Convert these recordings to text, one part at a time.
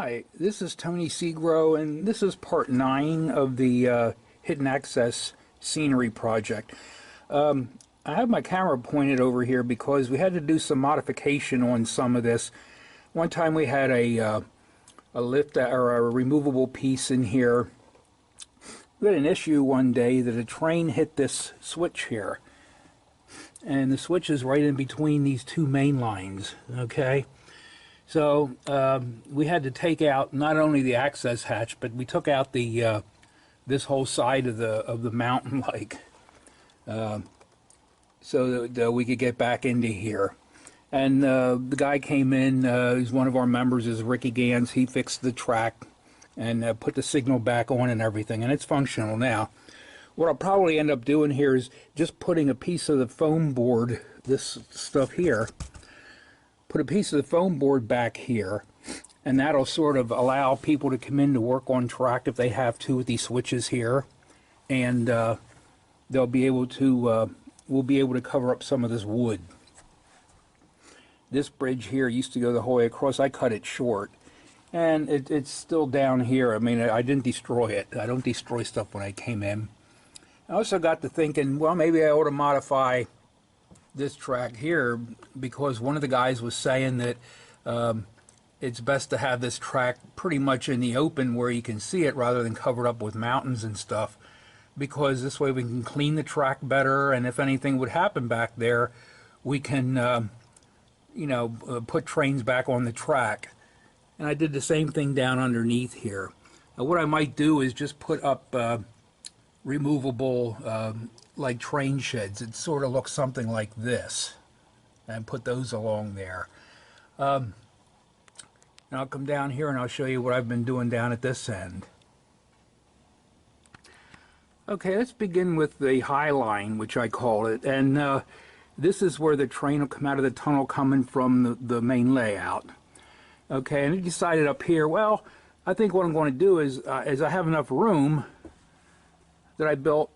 Hi, this is Tony Segro, and this is part 9 of the Hidden Access Scenery Project. I have my camera pointed over here because we had to do some modification on some of this. One time we had a lift or a removable piece in here. We had an issue one day that a train hit this switch here, and the switch is right in between these two main lines. Okay. So we had to take out not only the access hatch, but we took out the this whole side of the mountain, so that we could get back into here. And the guy came in. He's one of our members. Is Ricky Gans. He fixed the track and put the signal back on and everything, and it's functional now. What I'll probably end up doing here is just putting a piece of the foam board, this stuff here. Put a piece of the foam board back here, and that'll sort of allow people to come in to work on track if they have to with these switches here, and they'll be able to we'll be able to cover up some of this wood. This bridge here used to go the whole way across. I cut it short, and it's still down here. I mean, I didn't destroy it. I don't destroy stuff when I came in. I also got to thinking, well, maybe I ought to modify this track here, because one of the guys was saying that it's best to have this track pretty much in the open where you can see it rather than covered up with mountains and stuff, because this way we can clean the track better, and if anything would happen back there, we can put trains back on the track. And I did the same thing down underneath here. Now, what I might do is just put up removable like train sheds. It sort of looks something like this, and put those along there. And I'll come down here and I'll show you what I've been doing down at this end. Okay, let's begin with the high line, which I call it, and this is where the train will come out of the tunnel coming from the main layout. Okay, and I decided up here, well, I think what I'm going to do is I have enough room that I built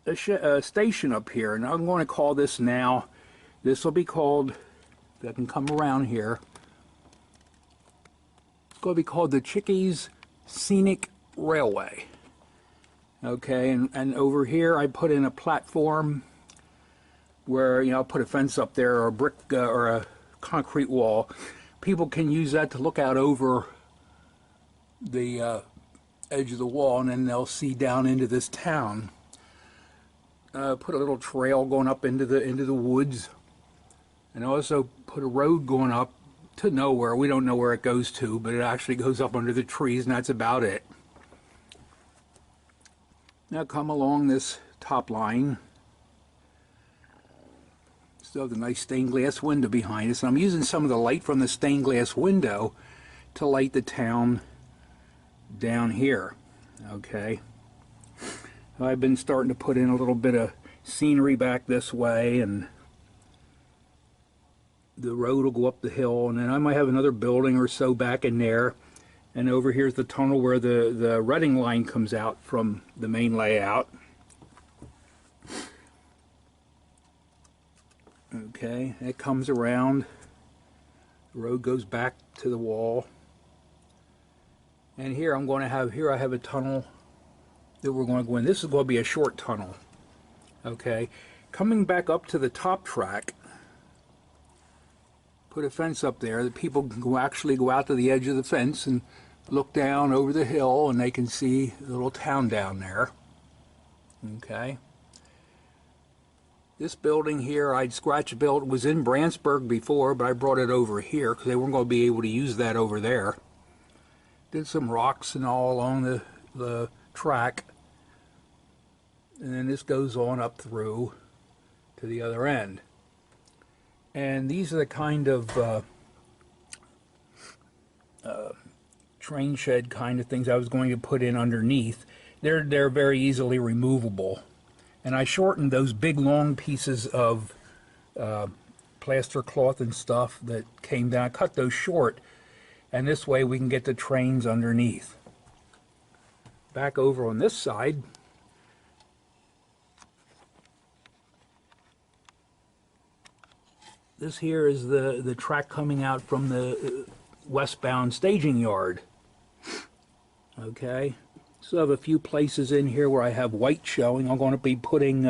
a station up here, and I'm going to call this now, this will be called, if I can come around here, it's going to be called the Chickies Scenic Railway. Okay, and over here I put in a platform where, I'll put a fence up there, or a brick or a concrete wall. People can use that to look out over the edge of the wall, and then they'll see down into this town. Put a little trail going up into the woods, and also put a road going up to nowhere. We don't know where it goes to, but it actually goes up under the trees, and that's about it. Now come along this top line. Still have the nice stained glass window behind us, and I'm using some of the light from the stained glass window to light the town down here. Okay. I've been starting to put in a little bit of scenery back this way, and the road will go up the hill, and then I might have another building or so back in there, and over here's the tunnel where the Reading line comes out from the main layout. Okay, it comes around, the road goes back to the wall, and here I'm going to have, here I have a tunnel that we're going to go in. This is going to be a short tunnel. Okay, coming back up to the top track, put a fence up there that people can actually go out to the edge of the fence and look down over the hill, and they can see the little town down there. Okay, this building here I'd scratch built, was in Brandsburg before, but I brought it over here because they weren't going to be able to use that over there. Did some rocks and all along the track, and then this goes on up through to the other end, and these are the kind of train shed kind of things I was going to put in underneath. They're very easily removable, and I shortened those big long pieces of plaster cloth and stuff that came down. I cut those short, and this way we can get the trains underneath. Back over on this side, this here is the track coming out from the westbound staging yard. Okay, so I have a few places in here where I have white showing. I'm going to be putting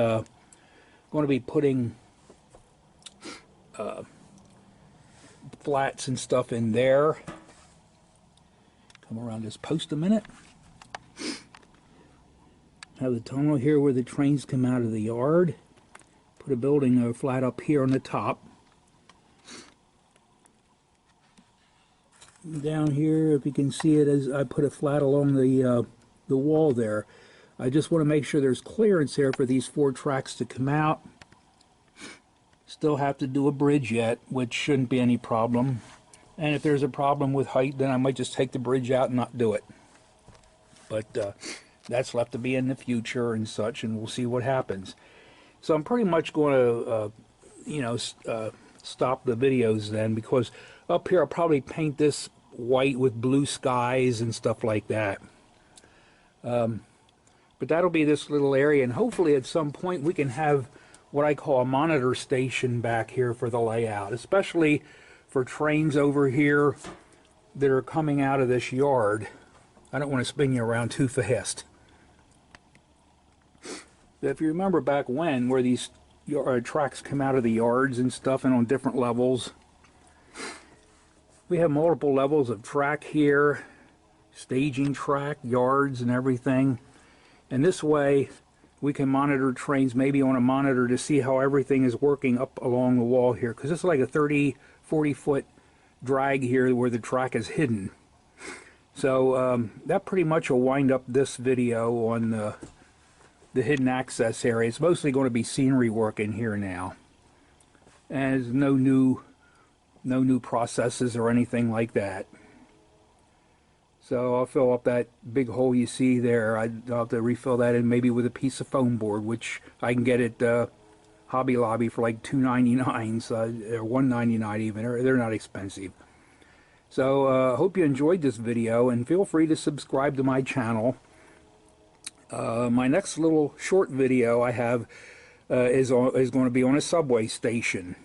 flats and stuff in there. Come around this post a minute. Have the tunnel here where the trains come out of the yard. Put a building flat up here on the top. Down here, if you can see it, as I put a flat along the wall there. I just want to make sure there's clearance here for these 4 tracks to come out. Still have to do a bridge yet, which shouldn't be any problem. And if there's a problem with height, then I might just take the bridge out and not do it. But that's left to be in the future and such, and we'll see what happens. So I'm pretty much going to, stop the videos then, because up here I'll probably paint this white with blue skies and stuff like that. But that'll be this little area, and hopefully at some point we can have what I call a monitor station back here for the layout, especially for trains over here that are coming out of this yard. I don't want to spin you around too fast. If you remember back when, where these tracks come out of the yards and stuff, and on different levels, we have multiple levels of track here, staging track, yards, and everything. And this way we can monitor trains maybe on a monitor to see how everything is working up along the wall here, because it's like a 30-40 foot drag here where the track is hidden. So that pretty much will wind up this video on the hidden access area. It's mostly going to be scenery work in here now, and there's no new processes or anything like that. So I'll fill up that big hole you see there. I'll have to refill that in maybe with a piece of foam board, which I can get at Hobby Lobby for like $2.99, so, or $1.99 even. They're not expensive. So I hope you enjoyed this video, and feel free to subscribe to my channel. My next little short video I have is going to be on a subway station.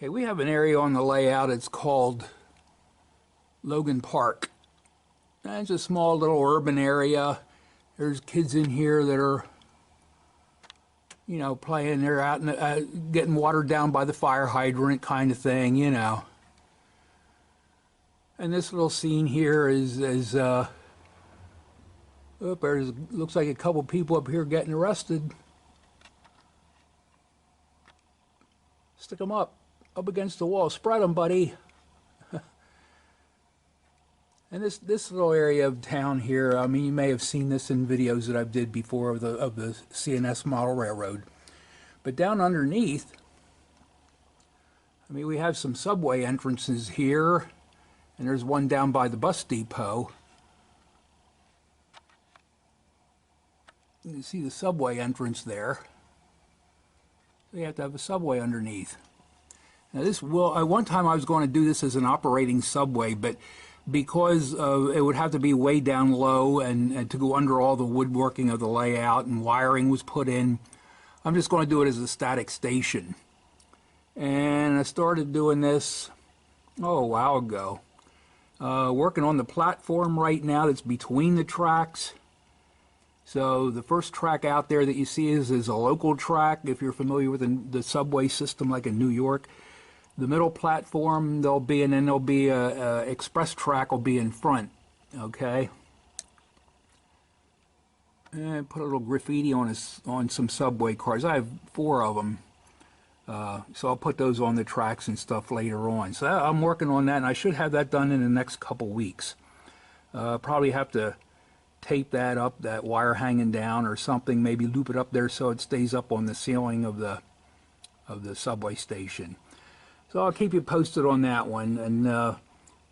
Okay, we have an area on the layout. It's called Logan Park. And it's a small little urban area. There's kids in here that are, playing. They're out and getting watered down by the fire hydrant kind of thing, And this little scene here is oh, looks like a couple people up here getting arrested. Stick them up against the wall. Spread them, buddy. And this little area of town here, I mean, you may have seen this in videos that I've did before of the CNS model railroad. But down underneath, I mean, we have some subway entrances here, and there's one down by the bus depot. You can see the subway entrance there. So you have to have a subway underneath. Now this one time I was going to do this as an operating subway, but because it would have to be way down low and to go under all the woodworking of the layout and wiring was put in, I'm just going to do it as a static station. And I started doing this, a while ago. Working on the platform right now that's between the tracks. So the first track out there that you see is a local track, if you're familiar with the subway system like in New York. The middle platform there'll be, and then there'll be a express track will be in front, okay? And put a little graffiti on some subway cars. I have 4 of them. So I'll put those on the tracks and stuff later on. So I'm working on that, and I should have that done in the next couple weeks. Probably have to tape that up, that wire hanging down or something, maybe loop it up there so it stays up on the ceiling of the subway station. So I'll keep you posted on that one, and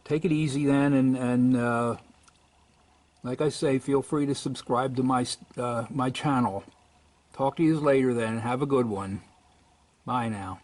take it easy then, and like I say, feel free to subscribe to my channel. Talk to you later then. Have a good one. Bye now.